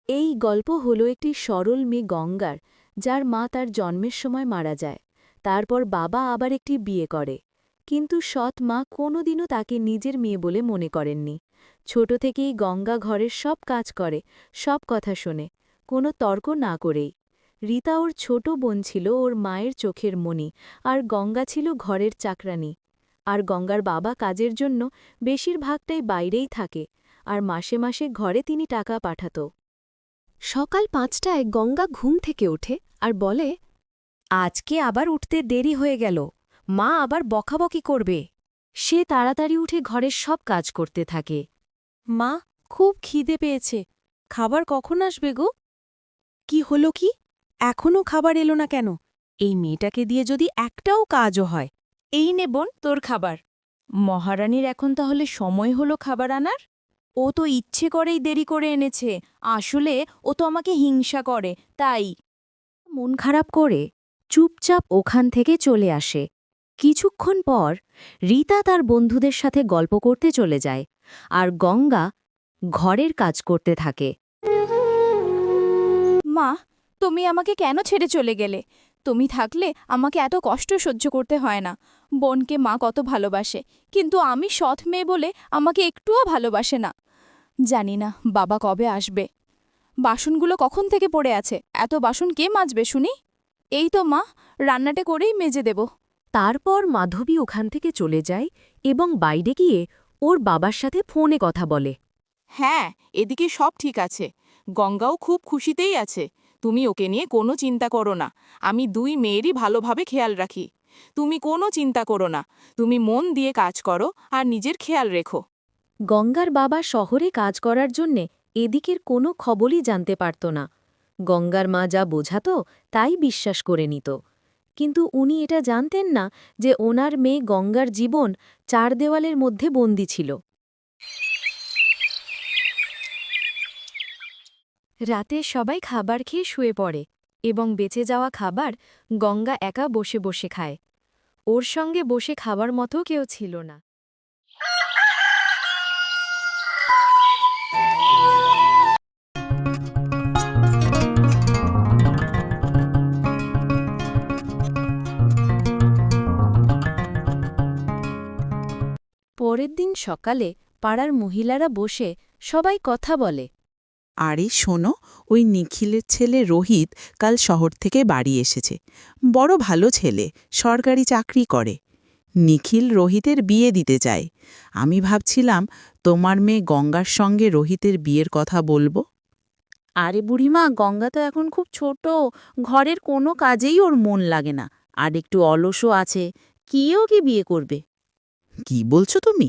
এই গল্প হল একটি সরল মেয়ে গঙ্গার, যার মা তার জন্মের সময় মারা যায়। তারপর বাবা আবার একটি বিয়ে করে, কিন্তু সৎ মা কোনোদিনও তাকে নিজের মেয়ে বলে মনে করেননি। ছোট থেকেই গঙ্গা ঘরের সব কাজ করে, সব কথা শোনে, কোনো তর্ক না করেই। রীতা ওর ছোট বোন ছিল, ওর মায়ের চোখের মণি, আর গঙ্গা ছিল ঘরের চাকরানী। আর গঙ্গার বাবা কাজের জন্য বেশিরভাগটাই বাইরেই থাকে, আর মাসে মাসে ঘরে তিনি টাকা পাঠাত। সকাল ৫টায় গঙ্গা ঘুম থেকে ওঠে আর বলে, আজকে আবার উঠতে দেরি হয়ে গেল, মা আবার বকাবকি করবে। সে তাড়াতাড়ি উঠে ঘরের সব কাজ করতে থাকে। মা, খুব খিদে পেয়েছে, খাবার কখন আসবে গো? কি হলো কি? এখনও খাবার এলো না কেন? এই মেয়েটাকে দিয়ে যদি একটাও কাজও হয়। এই নে বোন তোর খাবার। মহারানীর এখন তাহলে সময় হলো খাবার আনার? ও তো ইচ্ছে করেই দেরি করে এনেছে, আসলে ও তো আমাকে হিংসা করে, তাই। মন খারাপ করে চুপচাপ ওখান থেকে চলে আসে। কিছুক্ষণ পর রীতা তার বন্ধুদের সাথে গল্প করতে চলে যায়, আর গঙ্গা ঘরের কাজ করতে থাকে। মা, তুমি আমাকে কেন ছেড়ে চলে গেলে? তুমি থাকলে আমাকে এত কষ্ট সহ্য করতে হয় না। বোনকে মা কত ভালোবাসে, কিন্তু আমি সৎ মেয়ে বলে আমাকে একটুও ভালোবাসে না। জানি না বাবা কবে আসবে। বাসনগুলো কখন থেকে পড়ে আছে, এত বাসন কে মাজবে শুনি? এই তো মা, রান্নাটা করেই মেজে দেব। তারপর মাধবী ওখান থেকে চলে যায় এবং বাইরে গিয়ে ওর বাবার সাথে ফোনে কথা বলে। হ্যাঁ, এদিকে সব ঠিক আছে। গঙ্গাও খুব খুশিতেই আছে। তুমি ওকে নিয়ে কোনো চিন্তা করো না। আমি দুই মেয়েরই ভালোভাবে খেয়াল রাখি। তুমি কোনো চিন্তা করো না। তুমি মন দিয়ে কাজ করো আর নিজের খেয়াল রেখো। গঙ্গার বাবা শহরে কাজ করার জন্যে এদিকের কোনো খবরই জানতে পারত না। গঙ্গার মা যা বোঝাত তাই বিশ্বাস করে নিত, কিন্তু উনি এটা জানতেন না যে ওনার মেয়ে গঙ্গার জীবন ৪ দেওয়ালের মধ্যে বন্দী ছিল। রাতে সবাই খাবার খেয়ে শুয়ে পড়ে এবং বেঁচে যাওয়া খাবার গঙ্গা একা বসে বসে খায়। ওর সঙ্গে বসে খাবার মতো কেউ ছিল না। পরের দিন সকালে পাড়ার মহিলারা বসে সবাই কথা বলে। আরে শোনো, ওই নিখিলের ছেলে রোহিত কাল শহর থেকে বাড়ি এসেছে। বড় ভালো ছেলে, সরকারি চাকরি করে। নিখিল রোহিতের বিয়ে দিতে চায়। আমি ভাবছিলাম তোমার মেয়ে গঙ্গার সঙ্গে রোহিতের বিয়ের কথা বলবো। আরে বুড়িমা, গঙ্গা তো এখন খুব ছোট, ঘরের কোনো কাজেই ওর মন লাগে না, আর একটু অলসও আছে। কিও কি বিয়ে করবে? কি বলছো তুমি?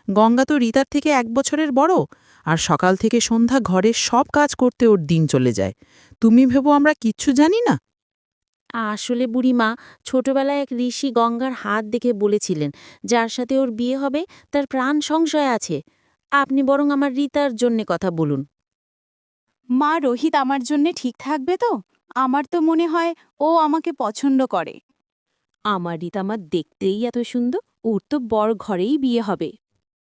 গঙ্গা তো রীতার থেকে ১ বছরের বড়, আর সকাল থেকে সন্ধ্যা ঘরের সব কাজ করতে ওর দিন চলে যায়। তুমি ভেবো আমরা কিচ্ছু জানি না? আসলে বুড়িমা, ছোটবেলায় এক ঋষি গঙ্গার হাত দেখে বলেছিলেন যার সাথে ওর বিয়ে হবে তার প্রাণ সংশয় আছে। আপনি বরং আমার রীতার জন্যে কথা বলুন। মা, রোহিত আমার জন্যে ঠিক থাকবে তো? আমার তো মনে হয় ও আমাকে পছন্দ করে। আমার রীতা আমার দেখতেই এত সুন্দর, ওর তো বড় ঘরেই বিয়ে হবে।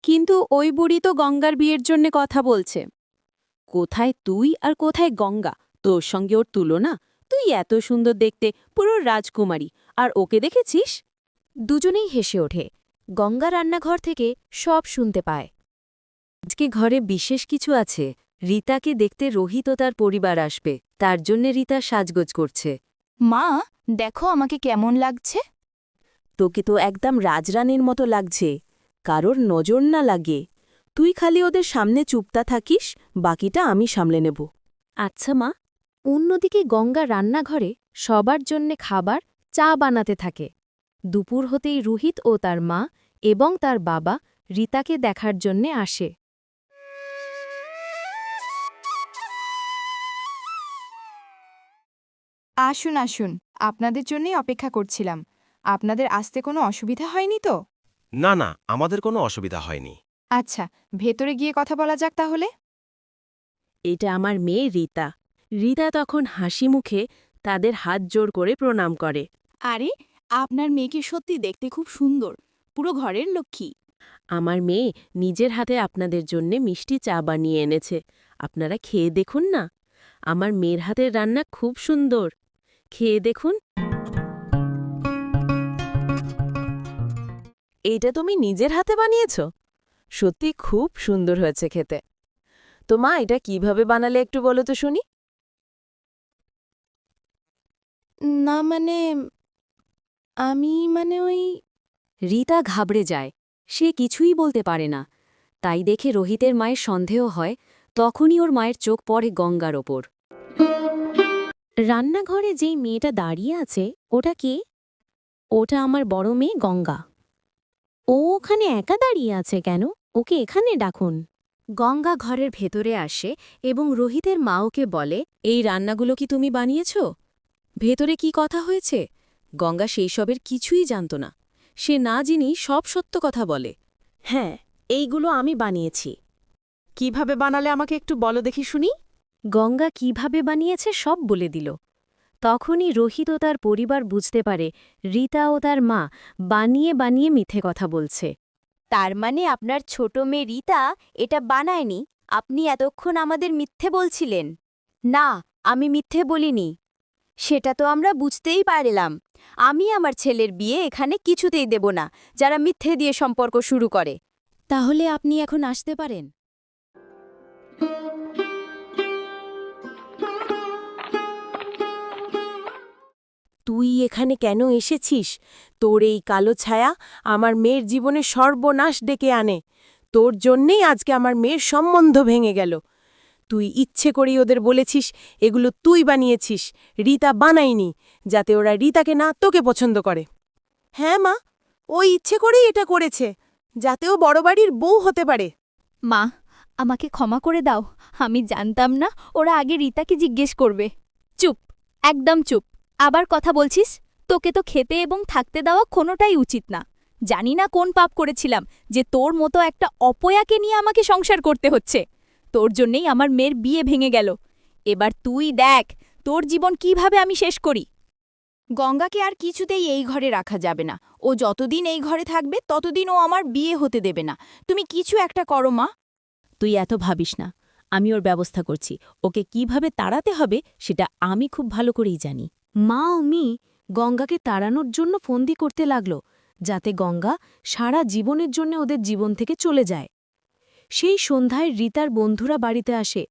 কিন্তু ওই বুড়ি তো গঙ্গার বিয়ের জন্যে কথা বলছে। কোথায় তুই আর কোথায় গঙ্গা? তোর সঙ্গে ওর তুলনা? তুই এত সুন্দর দেখতে, পুরো রাজকুমারী, আর ওকে দেখেছিস? দুজনেই হেসে ওঠে। গঙ্গা রান্নাঘর থেকে সব শুনতে পায়। আজকে ঘরে বিশেষ কিছু আছে। রীতাকে দেখতে রোহিত ও তার পরিবার আসবে, তার জন্যে রীতা সাজগোজ করছে। মা, দেখো আমাকে কেমন লাগছে। তোকে তো একদম রাজরানীর মতো লাগছে। কারোর নজর না লাগে। তুই খালি ওদের সামনে চুপতা থাকিস, বাকিটা আমি সামলে নেব। আচ্ছা মা। অন্যদিকে গঙ্গা রান্নাঘরে সবার জন্যে খাবার, চা বানাতে থাকে। দুপুর হতেই রোহিত ও তার মা এবং তার বাবা রীতাকে দেখার জন্যে আসে। আসুন আসুন, আপনাদের জন্যই অপেক্ষা করছিলাম। আপনাদের আসতে কোনো অসুবিধা হয়নি তো? না না, আমাদের কোনো অসুবিধা হয়নি। আচ্ছা, ভেতরে গিয়ে কথা বলা যাক তাহলে। এটা আমার মেয়ে রীতা। রীতা তখন হাসি মুখে তাদের হাত জোড় করে প্রণাম করে। আরে, আপনার মেয়েকে সত্যি দেখতে খুব সুন্দর, পুরো ঘরের লক্ষ্মী। আমার মেয়ে নিজের হাতে আপনাদের জন্যে মিষ্টি চা বানিয়ে এনেছে। আপনারা খেয়ে দেখুন না, আমার মেয়ের হাতের রান্না খুব সুন্দর। খেয়ে দেখুন। এইটা তুমি নিজের হাতে বানিয়েছ? সত্যি খুব সুন্দর হয়েছে খেতে। তো মা, এটা কিভাবে বানালে একটু বলো তো শুনি। না আমি ওই রীতা ঘাবড়ে যায়। সে কিছুই বলতে পারে না। তাই দেখে রোহিতের মায়ের সন্দেহ হয়। তখনই ওর মায়ের চোখ পড়ে গঙ্গার ওপর। রান্নাঘরে যেই মেয়েটা দাঁড়িয়ে আছে, ওটা কে? ওটা আমার বড় মেয়ে গঙ্গা। ও ওখানে একা দাঁড়িয়ে আছে কেন? ওকে এখানে ডাকুন। গঙ্গা ঘরের ভেতরে আসে এবং রোহিতের মা ওকে বলে, এই রান্নাগুলো কি তুমি বানিয়েছ? ভেতরে কি কথা হয়েছে? গঙ্গা সেই সবের কিছুই জানত না। সে না জেনেই সব সত্য কথা বলে। হ্যাঁ, এইগুলো আমি বানিয়েছি। কিভাবে বানালে আমাকে একটু বলো দেখি শুনি। গঙ্গা কিভাবে বানিয়েছে সব বলে দিল। তখনই রোহিত ও তার পরিবার বুঝতে পারে রীতা ও তার মা বানিয়ে বানিয়ে মিথ্যে কথা বলছে। তার মানে আপনার ছোট মেয়ে রীতা এটা বানায়নি, আপনি এতক্ষণ আমাদের মিথ্যে বলছিলেন। না, আমি মিথ্যে বলিনি। সেটা তো আমরা বুঝতেই পারলাম। আমি আমার ছেলের বিয়ে এখানে কিছুতেই দেব না, যারা মিথ্যে দিয়ে সম্পর্ক শুরু করে। তাহলে আপনি এখন আসতে পারেন। তুই এখানে কেন এসেছিস? তোর এই কালো ছায়া আমার মেয়ের জীবনে সর্বনাশ ডেকে আনে। তোর জন্যেই আজকে আমার মেয়ের সম্বন্ধ ভেঙে গেল। তুই ইচ্ছে করেই ওদের বলেছিস এগুলো তুই বানিয়েছিস, রীতা বানায়নি, যাতে ওরা রীতাকে না তোকে পছন্দ করে। হ্যাঁ মা, ও ইচ্ছে করেই এটা করেছে, যাতে ও বড় বাড়ির বউ হতে পারে। মা, আমাকে ক্ষমা করে দাও। আমি জানতাম না ওরা আগে রীতাকে জিজ্ঞেস করবে। চুপ, একদম চুপ। আবার কথা বলছিস? তোকে তো খেতে এবং থাকতে দেওয়া কোনোটাই উচিত না। জানি না কোন পাপ করেছিলাম যে তোর মতো একটা অপয়াকে নিয়ে আমাকে সংসার করতে হচ্ছে। তোর জন্যেই আমার মেয়ের বিয়ে ভেঙে গেল। এবার তুই দেখ তোর জীবন কিভাবে আমি শেষ করি। গঙ্গাকে আর কিছুতেই এই ঘরে রাখা যাবে না। ও যতদিন এই ঘরে থাকবে ততদিন ও আমার বিয়ে হতে দেবে না। তুমি কিছু একটা করো মা। তুই এত ভাবিস না, আমি ওর ব্যবস্থা করছি। ওকে কিভাবে তাড়াতে হবে সেটা আমি খুব ভালো করেই জানি। মা ও মি গঙ্গাকে তাড়ানোর জন্য ফন্দি করতে লাগল, যাতে গঙ্গা সারা জীবনের জন্য ওদের জীবন থেকে চলে যায়। সেই সন্ধ্যায় রীতার বন্ধুরা বাড়িতে আসে।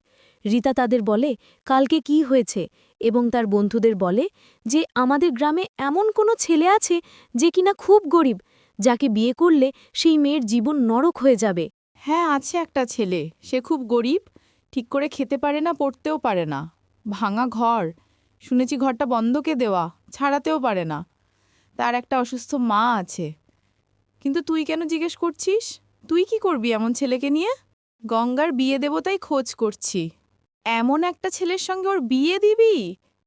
রীতা তাদের বলে কালকে কি হয়েছে এবং তার বন্ধুদের বলে যে আমাদের গ্রামে এমন কোনো ছেলে আছে যে কিনা খুব গরিব, যাকে বিয়ে করলে সেই মেয়ের জীবন নরক হয়ে যাবে। হ্যাঁ, আছে একটা ছেলে, সে খুব গরিব, ঠিক করে খেতে পারে না, পড়তেও পারে না, ভাঙা ঘর, শুনেছি ঘরটা বন্ধকে দেওয়া, ছাড়াতেও পারে না। তার একটা অসুস্থ মা আছে। কিন্তু তুই কেন জিজ্ঞেস করছিস? তুই কি করবি এমন ছেলেকে নিয়ে? গঙ্গার বিয়ে দেব তাই খোঁজ করছি। এমন একটা ছেলের সঙ্গে ওর বিয়ে দিবি?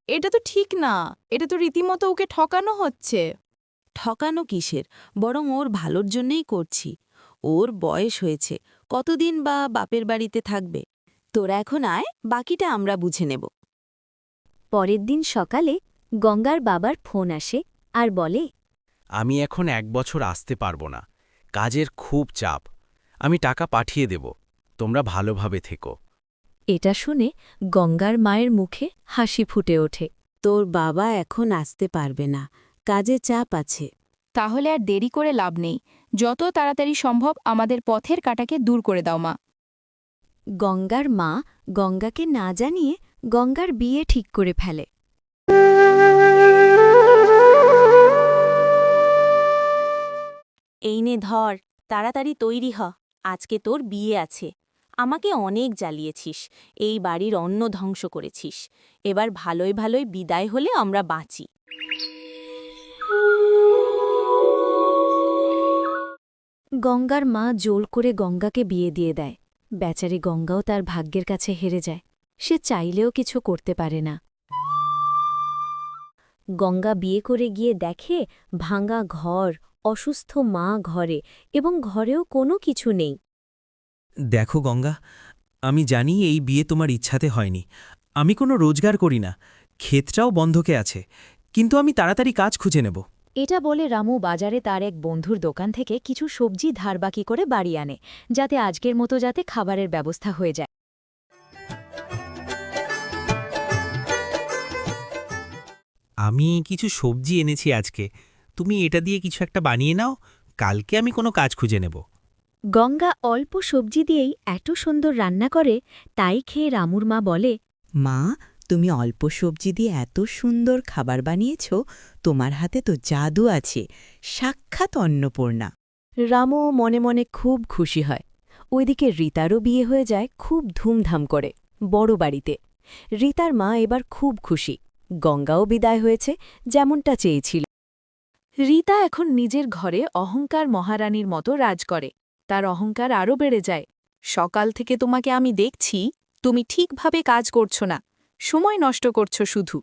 এটা তো ঠিক না, এটা তো রীতিমতো ওকে ঠকানো হচ্ছে। ঠকানো কিসের, বরং ওর ভালোর জন্যেই করছি। ওর বয়স হয়েছে, কতদিন বা বাপের বাড়িতে থাকবে। তোরা এখন আয়, বাকিটা আমরা বুঝে নেব। পরের দিন সকালে গঙ্গার বাবার ফোন আসে আর বলে, আমি এখন 1 বছর আসতে পারবো না, কাজের খুব চাপ। আমি টাকা পাঠিয়ে দেব, তোমরা ভালোভাবে থেকো। এটা শুনে গঙ্গার মায়ের মুখে হাসি ফুটে ওঠে। তোর বাবা এখন আসতে পারবে না, কাজে চাপ আছে। তাহলে আর দেরি করে লাভ নেই। যত তাড়াতাড়ি সম্ভব আমাদের পথের কাঁটাকে দূর করে দাও মা। গঙ্গার মা গঙ্গাকে না জানিয়ে গঙ্গার বিয়ে ঠিক করে ফেলে। এই নে ধর, তাড়াতাড়ি তৈরি হ, আজকে তোর বিয়ে আছে। আমাকে অনেক জ্বালিয়েছিস, এই বাড়ির অন্ন ধ্বংস করেছিস। এবার ভালোই ভালোই বিদায় হলে আমরা বাঁচি। গঙ্গার মা জোর করে গঙ্গাকে বিয়ে দিয়ে দেয়। বেচারি গঙ্গাও তার ভাগ্যের কাছে হেরে যায়। সে চাইলেও কিছু করতে পারে না। গঙ্গা বিয়ে করে গিয়ে দেখে ভাঙা ঘর, অসুস্থ মা ঘরে, এবং ঘরেও কোনো কিছু নেই। দেখো গঙ্গা, আমি জানি এই বিয়ে তোমার ইচ্ছাতে হয়নি। আমি কোনো রোজগার করি না, ক্ষেতটাও বন্ধকে আছে, কিন্তু আমি তাড়াতাড়ি কাজ খুঁজে নেব। এটা বলে রামু বাজারে তার এক বন্ধুর দোকান থেকে কিছু সবজি ধার বাকি করে বাড়ি আনে, যাতে আজকের মতো যাতে খাবারের ব্যবস্থা হয়ে যায়। আমি কিছু সবজি এনেছি আজকে, তুমি এটা দিয়ে কিছু একটা বানিয়ে নাও, কালকে আমি কোনো কাজ খুঁজে নেব। গঙ্গা অল্প সবজি দিয়েই এত সুন্দর রান্না করে, তাই খেয়ে রামুর মা বলে, মা, তুমি অল্প সবজি দিয়ে এত সুন্দর খাবার বানিয়েছ, তোমার হাতে তো জাদু আছে, সাক্ষাৎ অন্নপূর্ণা। রামু মনে মনে খুব খুশি হয়। ওইদিকে রীতারও বিয়ে হয়ে যায় খুব ধুমধাম করে, বড় বাড়িতে। রীতার মা এবার খুব খুশি, গঙ্গাও বিদায় হয়েছে যেমনটা চেয়েছিল। রীতা এখন নিজের ঘরে অহংকার মহারানীর মতো রাজ করে। তার অহংকার আরও বেড়ে যায়। সকাল থেকে তোমাকে আমি দেখছি, তুমি ঠিকভাবে কাজ করছো না, সময় নষ্ট করছো শুধু।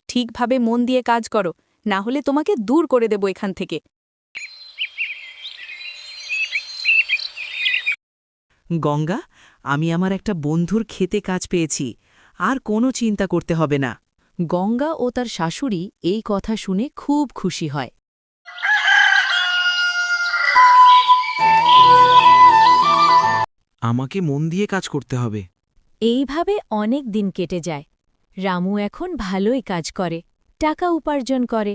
ঠিকভাবে মন দিয়ে কাজ করো, না হলে তোমাকে দূর করে দেব এখান থেকে। গঙ্গা, আমি আমার একটা বন্ধুর ক্ষেতে কাজ পেয়েছি, আর কোনো চিন্তা করতে হবে না। গঙ্গা ও তার শাশুড়ি এই কথা শুনে খুব খুশি হয়। আমাকে মন দিয়ে কাজ করতে হবে। এইভাবে অনেক দিন কেটে যায়। রামু এখন ভালোই কাজ করে, টাকা উপার্জন করে,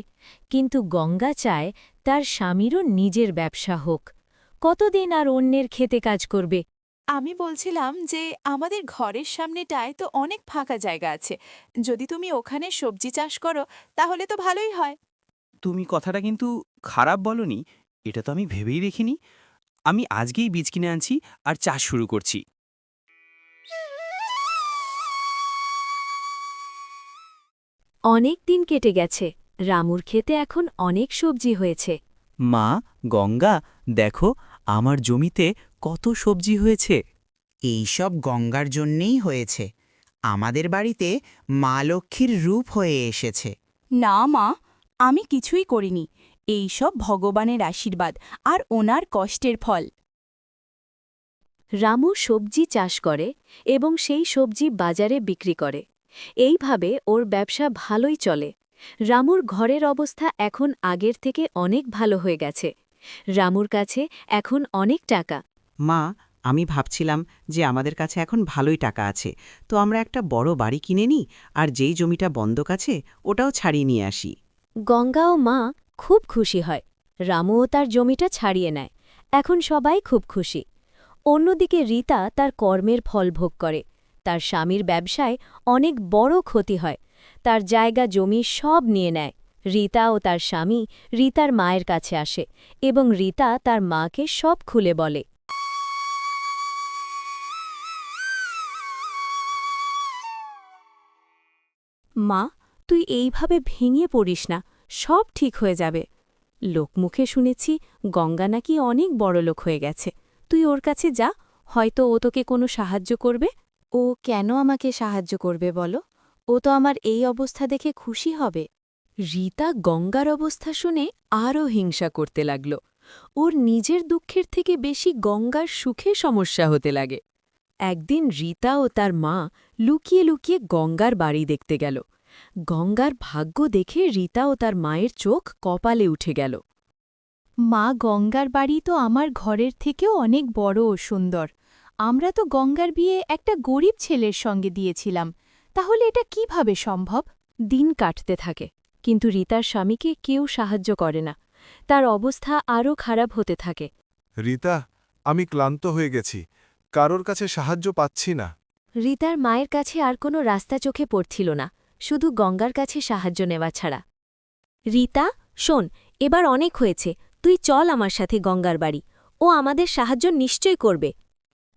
কিন্তু গঙ্গা চায় তার স্বামীরও নিজের ব্যবসা হোক। কতদিন আর অন্যের খেতে কাজ করবে? আমি বলছিলাম যে আমাদের ঘরের সামনেটায় তো অনেক ফাঁকা জায়গা আছে, যদি তুমি ওখানে সবজি চাষ করো তাহলে তো ভালোই হয়। তুমি কথাটা কিন্তু খারাপ বলনি, এটা তো আমি ভেবেই দেখিনি। আমি আজকেই বীজ কিনে আনছি আর চাষ শুরু করছি। অনেক দিন কেটে গেছে, রামুর ক্ষেতে এখন অনেক সবজি হয়েছে। মা, গঙ্গা, দেখো আমার জমিতে কত সবজি হয়েছে। এইসব গঙ্গার জন্যেই হয়েছে। আমাদের বাড়িতে মা লক্ষ্মীর রূপ হয়ে এসেছে। না মা, আমি কিছুই করিনি, এই সব ভগবানের আশীর্বাদ আর ওনার কষ্টের ফল। রামু সবজি চাষ করে এবং সেই সবজি বাজারে বিক্রি করে। এইভাবে ওর ব্যবসা ভালোই চলে। রামুর ঘরের অবস্থা এখন আগের থেকে অনেক ভালো হয়ে গেছে। রামুর কাছে এখন অনেক টাকা। মা, আমি ভাবছিলাম যে আমাদের কাছে এখন ভালোই টাকা আছে, তো আমরা একটা বড় বাড়ি কিনে নিই, আর যেই জমিটা বন্ধক আছে ওটাও ছাড়িয়ে নিয়ে আসি। গঙ্গা ও মা খুব খুশি হয়। রামুও তার জমিটা ছাড়িয়ে নেয়। এখন সবাই খুব খুশি। অন্যদিকে রীতা তার কর্মের ফল ভোগ করে। তার স্বামীর ব্যবসায় অনেক বড় ক্ষতি হয়। তার জায়গা জমি সব নিয়ে নেয়। রীতা ও তার স্বামী রীতার মায়ের কাছে আসে এবং রীতা তার মাকে সব খুলে বলে। মা, তুই এইভাবে ভেঙে পড়িস না, সব ঠিক হয়ে যাবে। লোকমুখে শুনেছি গঙ্গা নাকি অনেক বড়লোক হয়ে গেছে। তুই ওর কাছে যা, হয়তো ও তোকে কোনো সাহায্য করবে। ও কেন আমাকে সাহায্য করবে বলো? ও তো আমার এই অবস্থা দেখে খুশি হবে। রীতা গঙ্গার অবস্থা শুনে আরও হিংসা করতে লাগল। ওর নিজের দুঃখের থেকে বেশি গঙ্গার সুখে সমস্যা হতে লাগে। একদিন রীতা ও তার মা লুকিয়ে লুকিয়ে গঙ্গার বাড়ি দেখতে গেল। গঙ্গার ভাগ্য দেখে রীতা ও তার মায়ের চোখ কপালে উঠে গেল। মা, গঙ্গার বাড়ি তো আমার ঘরের থেকেও অনেক বড় ও সুন্দর। আমরা তো গঙ্গার বিয়ে একটা গরিব ছেলের সঙ্গে দিয়েছিলাম, তাহলে এটা কিভাবে সম্ভব? দিন কাটতে থাকে, কিন্তু রীতার স্বামীকে কেউ সাহায্য করে না। তার অবস্থা আরও খারাপ হতে থাকে। রীতা, আমি ক্লান্ত হয়ে গেছি, কারোর কাছে সাহায্য পাচ্ছি না। রীতার মায়ের কাছে আর কোনো রাস্তা চোখে পড়ছিল না, শুধু গঙ্গার কাছে সাহায্য নেওয়া ছাড়া। রীতা, শোন, এবার অনেক হয়েছে, তুই চল আমার সাথে গঙ্গার বাড়ি, ও আমাদের সাহায্য নিশ্চয় করবে।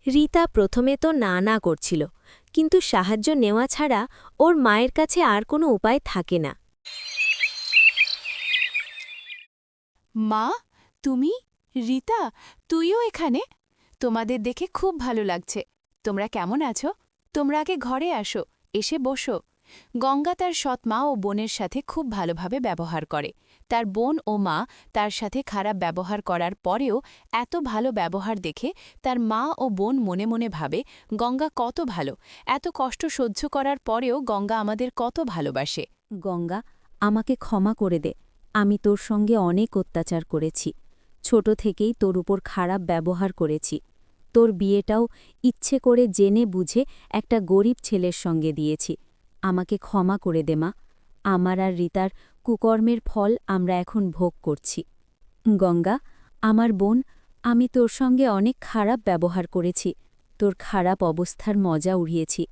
রীতা প্রথমে তো না না করছিল, কিন্তু সাহায্য নেওয়া ছাড়া ওর মায়ের কাছে আর কোনো উপায় থাকে না। মা, তুমি? রীতা, তুইও এখানে? তোমাদের দেখে খুব ভালো লাগছে। তোমরা কেমন আছো? তোমরা আগে ঘরে আসো, এসে বসো। গঙ্গা তার সৎ মা ও বোনের সাথে খুব ভালোভাবে ব্যবহার করে। তার বোন ও মা তার সাথে খারাপ ব্যবহার করার পরেও এত ভালো ব্যবহার দেখে তার মা ও বোন মনে মনে ভাবে গঙ্গা কত ভালো, এত কষ্ট সহ্য করার পরেও গঙ্গা আমাদের কত ভালোবাসে। গঙ্গা, আমাকে ক্ষমা করে দে, আমি তোর সঙ্গে অনেক অত্যাচার করেছি। ছোট থেকেই তোর উপর খারাপ ব্যবহার করেছি। তোর বিয়েটাও ইচ্ছে করে জেনে বুঝে একটা গরিব ছেলের সঙ্গে দিয়েছি। আমাকে ক্ষমা করে দে মা, আমার আর রিতার কুকর্মের ফল আমরা এখন ভোগ করছি। গঙ্গা, আমার বোন, আমি তোর সঙ্গে অনেক খারাপ ব্যবহার করেছি, তোর খারাপ অবস্থার মজা উড়িয়েছি,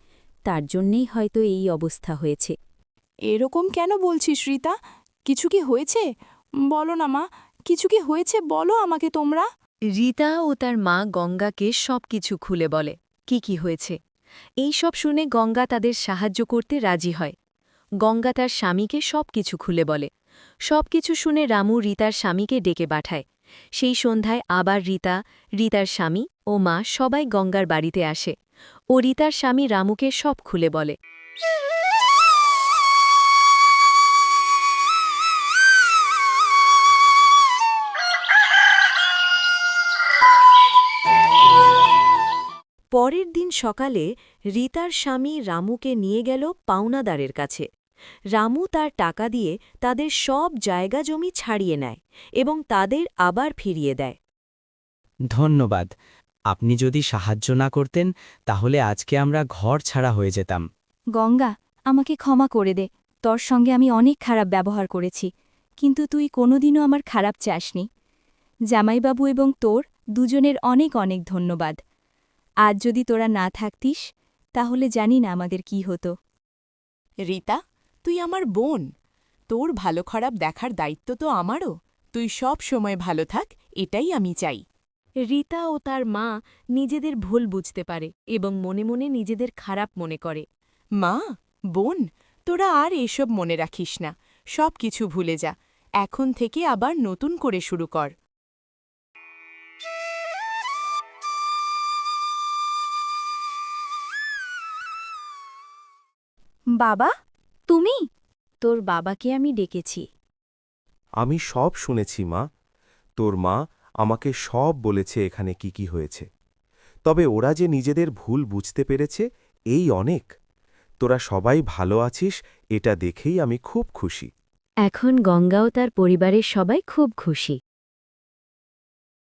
তার জন্যেই হয়তো এই অবস্থা হয়েছে। এরকম কেন বলছিস রীতা? কিছু কি হয়েছে? বলো না মা, কিছু কি হয়েছে বলো আমাকে তোমরা। রীতা ও তার মা গঙ্গাকে সব কিছু খুলে বলে কি কি হয়েছে। এই সব শুনে গঙ্গা তাদের সাহায্য করতে রাজি হয়। গঙ্গা তার স্বামীকে সব কিছু খুলে বলে। সব কিছু শুনে রামু রীতার স্বামীকে ডেকে পাঠায়। সেই সন্ধ্যায় আবার রীতা, রীতার স্বামী ও মা সবাই গঙ্গার বাড়িতে আসে ও রীতার স্বামী রামুকে সব খুলে বলে। পরের দিন সকালে রীতার স্বামী রামুকে নিয়ে গেল পাওনাদারের কাছে। রামু তার টাকা দিয়ে তাদের সব জায়গা জমি ছাড়িয়ে নেয় এবং তাদের আবার ফিরিয়ে দেয়। ধন্যবাদ। আপনি যদি সাহায্য না করতেন তাহলে আজকে আমরা ঘর ছাড়া হয়ে যেতাম। গঙ্গা, আমাকে ক্ষমা করে দে, তোর সঙ্গে আমি অনেক খারাপ ব্যবহার করেছি, কিন্তু তুই কোনোদিনও আমার খারাপ চাসনি। জামাইবাবু এবং তোর দুজনের অনেক অনেক ধন্যবাদ। আজ যদি তোরা না থাকতিস তাহলে জানি না আমাদের কি হতো। রীতা, তুই আমার বোন, তোর ভালো খারাপ দেখার দায়িত্ব তো আমারও। তুই সব সময় ভালো থাক, এটাই আমি চাই। রীতা ও তার মা নিজেদের ভুল বুঝতে পারে এবং মনে মনে নিজেদের খারাপ মনে করে। মা, বোন, তোরা আর এসব মনে রাখিস না, সব কিছু ভুলে যা। এখন থেকে আবার নতুন করে শুরু কর। বাবা, তুমি? তোর বাবাকে আমি ডেকেছি। আমি সব শুনেছি মা। তোর মা আমাকে সব বলেছে এখানে কি কি হয়েছে। তবে ওরা যে নিজেদের ভুল বুঝতে পেরেছে, এই অনেক। তোরা সবাই ভালো আছিস, এটা দেখেই আমি খুব খুশি। এখন গঙ্গাও তার পরিবারের সবাই খুব খুশি।